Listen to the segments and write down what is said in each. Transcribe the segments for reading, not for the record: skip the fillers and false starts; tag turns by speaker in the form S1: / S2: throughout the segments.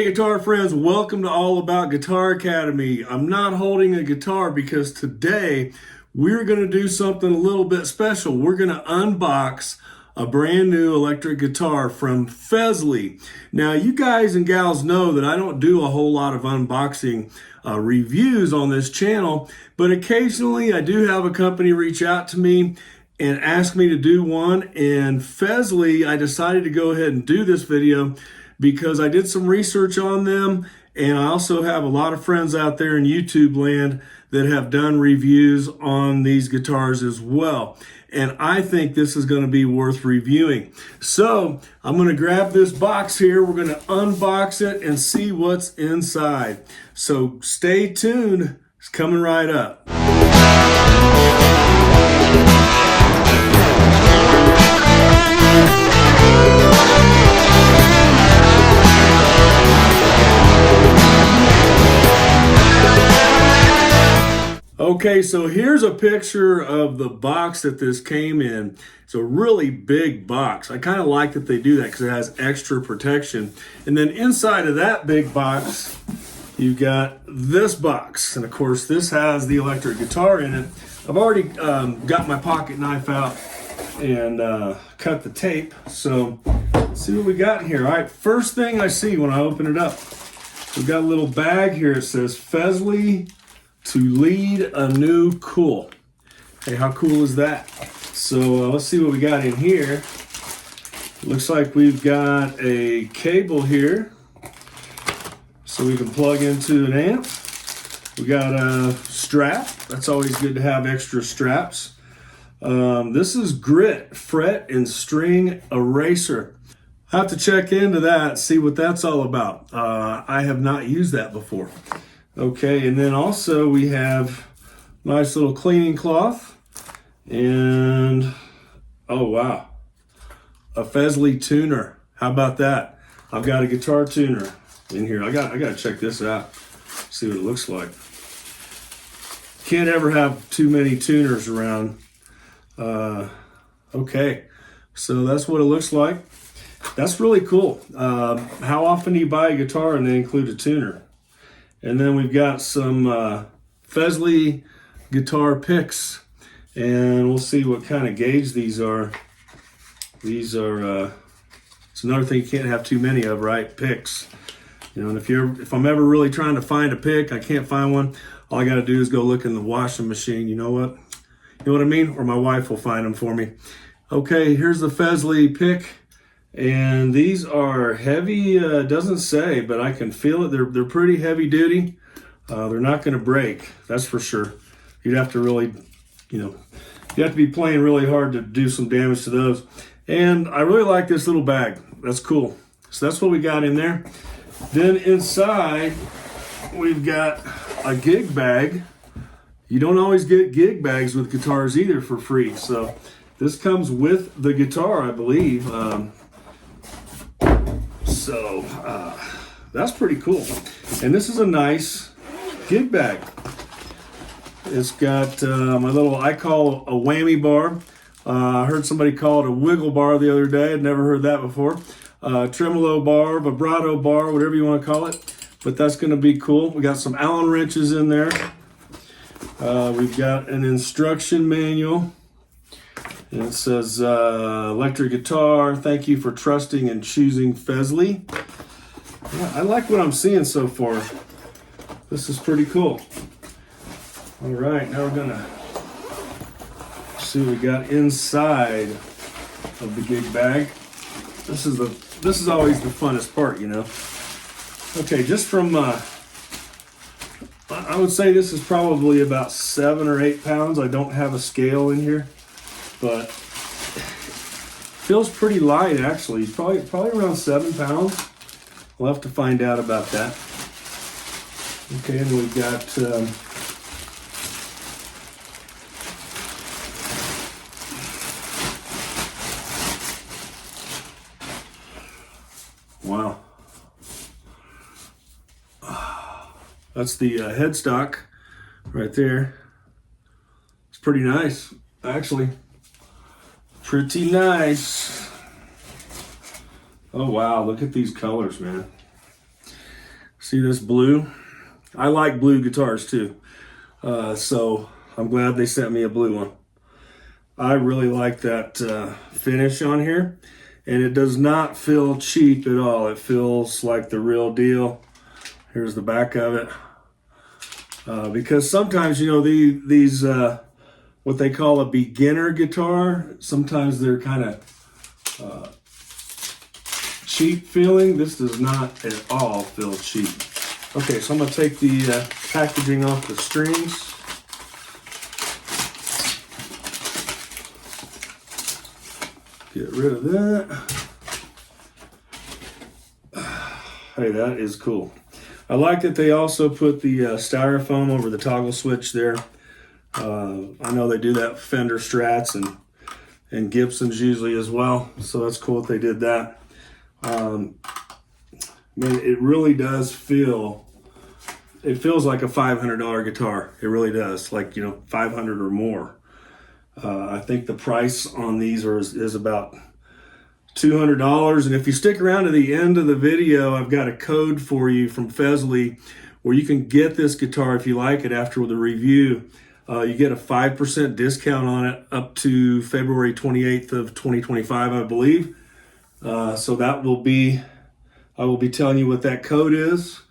S1: Hey guitar friends, welcome to All About Guitar Academy. I'm not holding a guitar because today we're going to do something a little bit special. We're going to unbox a brand new electric guitar from Fesley. Now you guys and gals know that I don't do a whole lot of unboxing reviews on this channel, but occasionally I do have a company reach out to me and ask me to do one, and Fesley, I decided to go ahead and do this video because I did some research on them, and I also have a lot of friends out there in YouTube land that have done reviews on these guitars as well. And I think this is going to be worth reviewing. So I'm going to grab this box here. We're going to unbox it and see what's inside. So stay tuned. It's coming right up. Okay, so here's a picture of the box that this came in. It's a really big box. I kind of like that they do that because it has extra protection. And then inside of that big box, you've got this box. And of course, this has the electric guitar in it. I've already got my pocket knife out and cut the tape. So let's see what we got here. All right, first thing I see when I open it up, we've got a little bag here. It says Fesley to lead a new cool. Hey, how cool is that? So let's see what we got in here. Looks like we've got a cable here so we can plug into an amp. We got a strap. That's always good to have extra straps. This is grit, fret, and string eraser. I have to check into that, see what that's all about. I have not used that before. Okay, and then also we have nice little cleaning cloth, and oh wow, a Fesley tuner. How about that? I've got a guitar tuner in here. I got to check this out, see what it looks like. Can't ever have too many tuners around. Okay, so that's what it looks like. That's really cool. How often do you buy a guitar and they include a tuner? And then we've got some Fesley guitar picks, and we'll see what kind of gauge these are. These are, it's another thing you can't have too many of, right? Picks. You know, and if I'm ever really trying to find a pick, I can't find one, all I got to do is go look in the washing machine. You know what? You know what I mean? Or my wife will find them for me. Okay, here's the Fesley pick. And these are heavy, doesn't say, but I can feel it. They're pretty heavy duty. They're not going to break, that's for sure. You'd have to really, you have to be playing really hard to do some damage to those. And I really like this little bag. That's cool. So that's what we got in there. Then inside, we've got a gig bag. You don't always get gig bags with guitars either for free. So this comes with the guitar, I believe. So that's pretty cool. And this is a nice gig bag. It's got my little, I call a whammy bar. I heard somebody call it a wiggle bar the other day. I'd never heard that before. Tremolo bar, vibrato bar, whatever you want to call it. But that's going to be cool. We got some Allen wrenches in there. We've got an instruction manual. And it says, electric guitar, thank you for trusting and choosing Fesley. Yeah, I like what I'm seeing so far. This is pretty cool. All right, now we're gonna see what we got inside of the gig bag. This is always the funnest part, you know. Okay, just from, I would say this is probably about 7 or 8 pounds. I don't have a scale in here, but feels pretty light actually. Probably around 7 pounds. We'll have to find out about that. Okay, and we've got wow. That's the headstock right there. It's pretty nice, actually. Pretty nice. Oh wow, look at these colors, man. See this blue? I like blue guitars too. So I'm glad they sent me a blue one. I really like that finish on here. And it does not feel cheap at all. It feels like the real deal. Here's the back of it. Because sometimes, you know, these what they call a beginner guitar, sometimes they're kind of cheap feeling. This does not at all feel cheap. Okay, so I'm going to take the packaging off the strings. Get rid of that. Hey, that is cool. I like that they also put the styrofoam over the toggle switch there. I know they do that Fender Strats and Gibsons usually as well. So that's cool that they did that. Man, it really does feel, it feels like a $500 guitar. It really does, like, you know, 500 or more. I think the price on these is about $200. And if you stick around to the end of the video, I've got a code for you from Fesley where you can get this guitar if you like it after the review. You get a 5% discount on it up to February 28th of 2025, I believe. So that will be, I will be telling you what that code is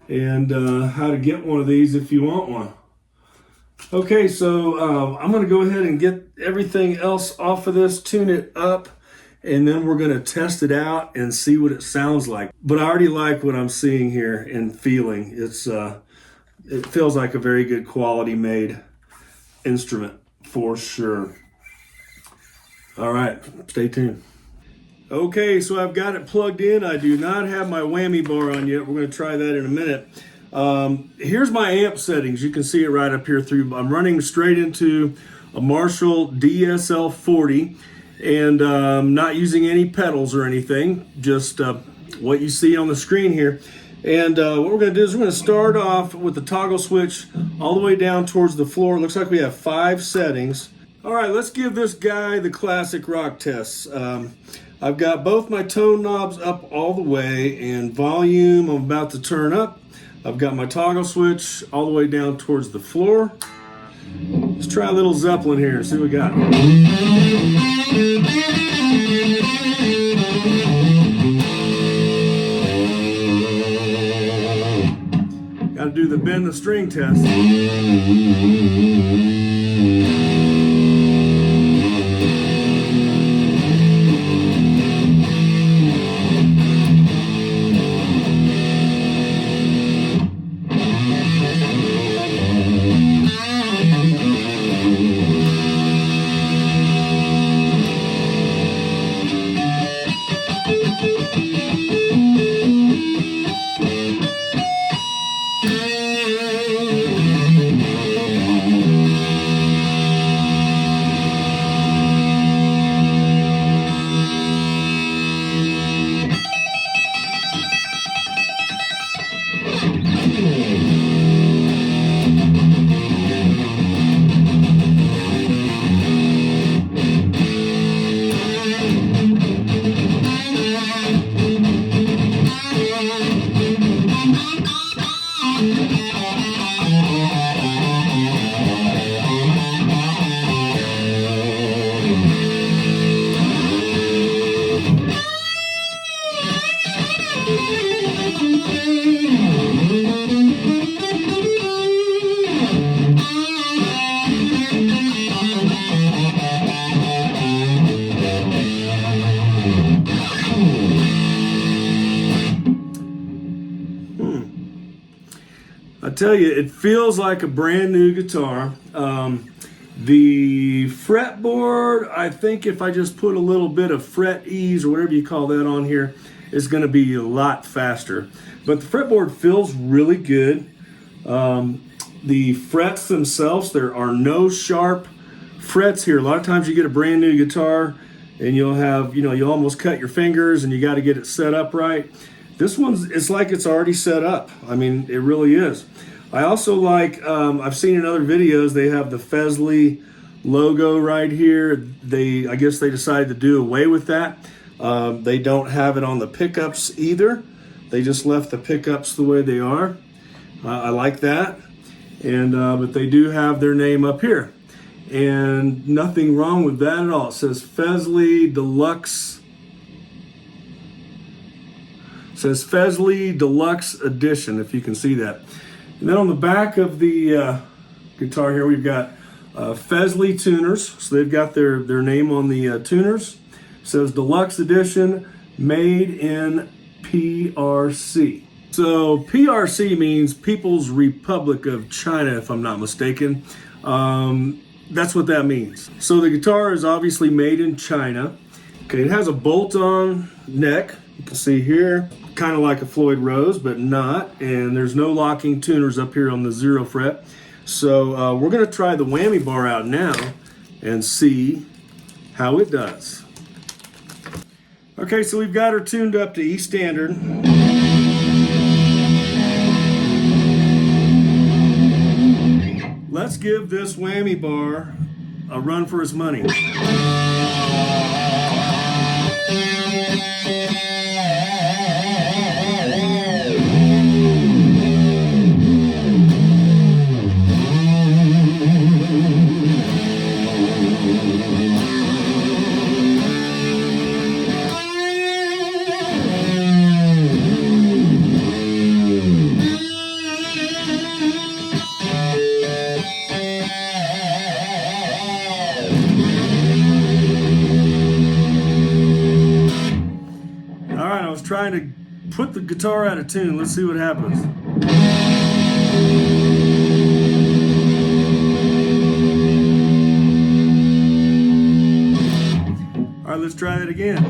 S1: and how to get one of these if you want one. Okay, so I'm going to go ahead and get everything else off of this, tune it up, and then we're going to test it out and see what it sounds like. But I already like what I'm seeing here and feeling. It feels like a very good quality made instrument for sure. All right, stay tuned. Okay, so I've got it plugged in. I do not have my whammy bar on yet. We're going to try that in a minute. Here's my amp settings. You can see it right up here through. I'm running straight into a Marshall DSL 40 and not using any pedals or anything, just what you see on the screen here. And what we're going to do is we're going to start off with the toggle switch all the way down towards the floor. It looks like we have 5 settings. All right, let's give this guy the classic rock test. I've got both my tone knobs up all the way, and volume I'm about to turn up. I've got my toggle switch all the way down towards the floor. Let's try a little Zeppelin here and see what we got. Got to do the bend the string test. I tell you, it feels like a brand new guitar. The fretboard, I think if I just put a little bit of fret ease or whatever you call that on here, is going to be a lot faster. But the fretboard feels really good. The frets themselves, there are no sharp frets here. A lot of times you get a brand new guitar and you'll have, you almost cut your fingers and you got to get it set up right. This one's, it's like it's already set up. I mean, it really is. I also like, I've seen in other videos, they have the Fesley logo right here. I guess they decided to do away with that. They don't have it on the pickups either. They just left the pickups the way they are. I like that. And but they do have their name up here. And nothing wrong with that at all. It says Fesley Deluxe. It says Fesley Deluxe Edition, if you can see that. And then on the back of the guitar here, we've got Fesley tuners. So they've got their name on the tuners. It says Deluxe Edition, made in PRC. So PRC means People's Republic of China, if I'm not mistaken. That's what that means. So the guitar is obviously made in China. Okay, it has a bolt-on neck. You can see here, kind of like a Floyd Rose, but not. And there's no locking tuners up here on the 0 fret. So we're gonna try the whammy bar out now and see how it does. Okay, so we've got her tuned up to E standard. Let's give this whammy bar a run for its money. Trying to put the guitar out of tune. Let's see what happens. All right, let's try that again.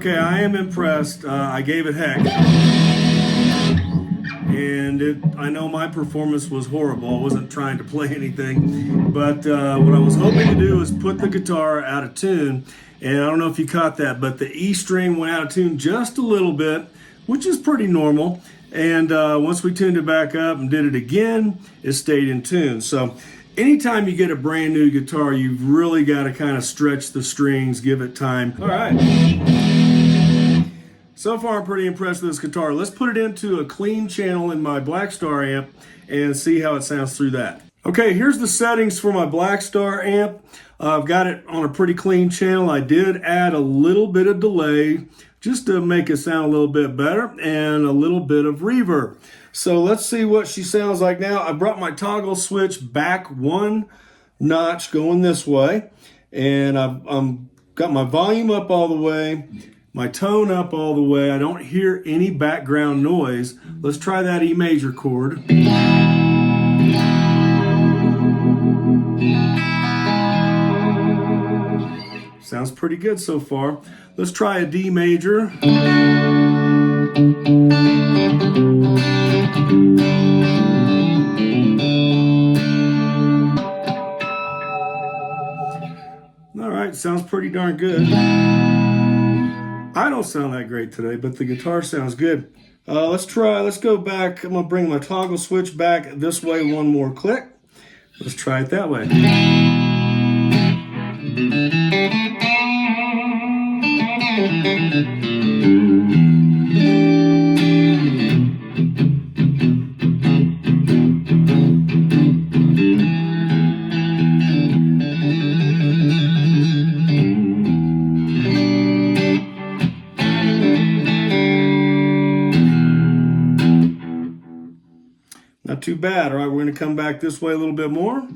S1: Okay, I am impressed. I gave it heck. And I know my performance was horrible. I wasn't trying to play anything. But what I was hoping to do is put the guitar out of tune. And I don't know if you caught that, but the E string went out of tune just a little bit, which is pretty normal. And once we tuned it back up and did it again, it stayed in tune. So anytime you get a brand new guitar, you've really got to kind of stretch the strings, give it time. All right. So far, I'm pretty impressed with this guitar. Let's put it into a clean channel in my Black Star amp and see how it sounds through that. Okay, here's the settings for my Black Star amp. I've got it on a pretty clean channel. I did add a little bit of delay just to make it sound a little bit better and a little bit of reverb. So let's see what she sounds like now. I brought my toggle switch back one notch going this way, and I've got my volume up all the way, my tone up all the way. I don't hear any background noise. Let's try that E major chord. Sounds pretty good so far. Let's try a D major. All right, sounds pretty darn good. I don't sound that great today, but the guitar sounds good. Let's go back. I'm gonna bring my toggle switch back this way one more click. Let's try it that way. Not too bad. All right, we're going to come back this way a little bit more.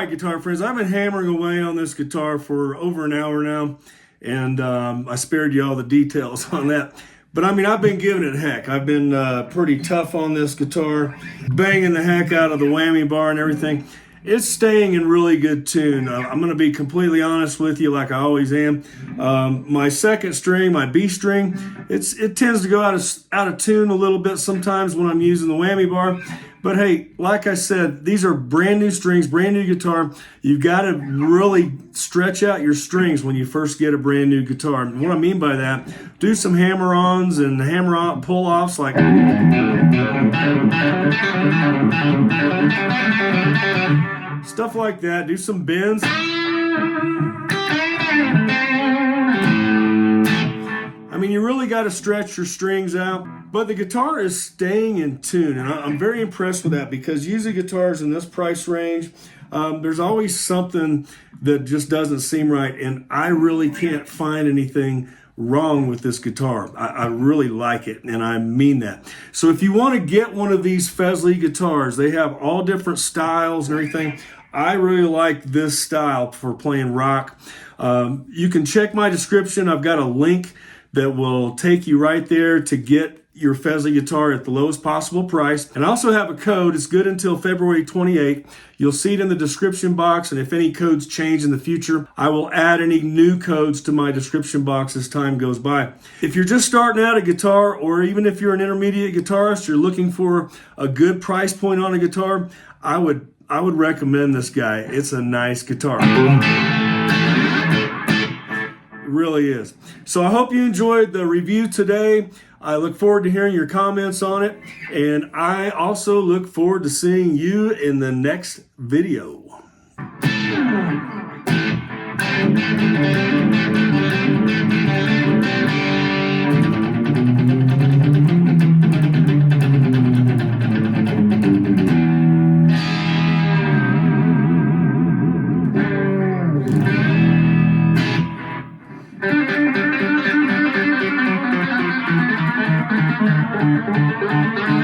S1: right, guitar friends, I've been hammering away on this guitar for over an hour now, and I spared you all the details on that. But I mean, I've been giving it heck. I've been pretty tough on this guitar, banging the heck out of the whammy bar and everything. It's staying in really good tune. I'm going to be completely honest with you, like I always am. My second string, my B string, it tends to go out of tune a little bit sometimes when I'm using the whammy bar. But hey, like I said, these are brand new strings, brand new guitar. You've got to really stretch out your strings when you first get a brand new guitar. And what I mean by that, do some hammer-ons and hammer-on pull-offs like stuff like that. Do some bends. I mean, you really got to stretch your strings out, but the guitar is staying in tune, and I'm very impressed with that, because usually guitars in this price range, there's always something that just doesn't seem right, and I really can't find anything wrong with this guitar. I really like it, and I mean that. So if you want to get one of these Fesley guitars, they have all different styles and everything. I really like this style for playing rock. You can check my description. I've got a link that will take you right there to get your Fesley guitar at the lowest possible price. And I also have a code. It's good until February 28th. You'll see it in the description box, and if any codes change in the future, I will add any new codes to my description box as time goes by. If you're just starting out a guitar, or even if you're an intermediate guitarist, you're looking for a good price point on a guitar, I would recommend this guy. It's a nice guitar. Really is. So I hope you enjoyed the review today. I look forward to hearing your comments on it, and I also look forward to seeing you in the next video. Thank you.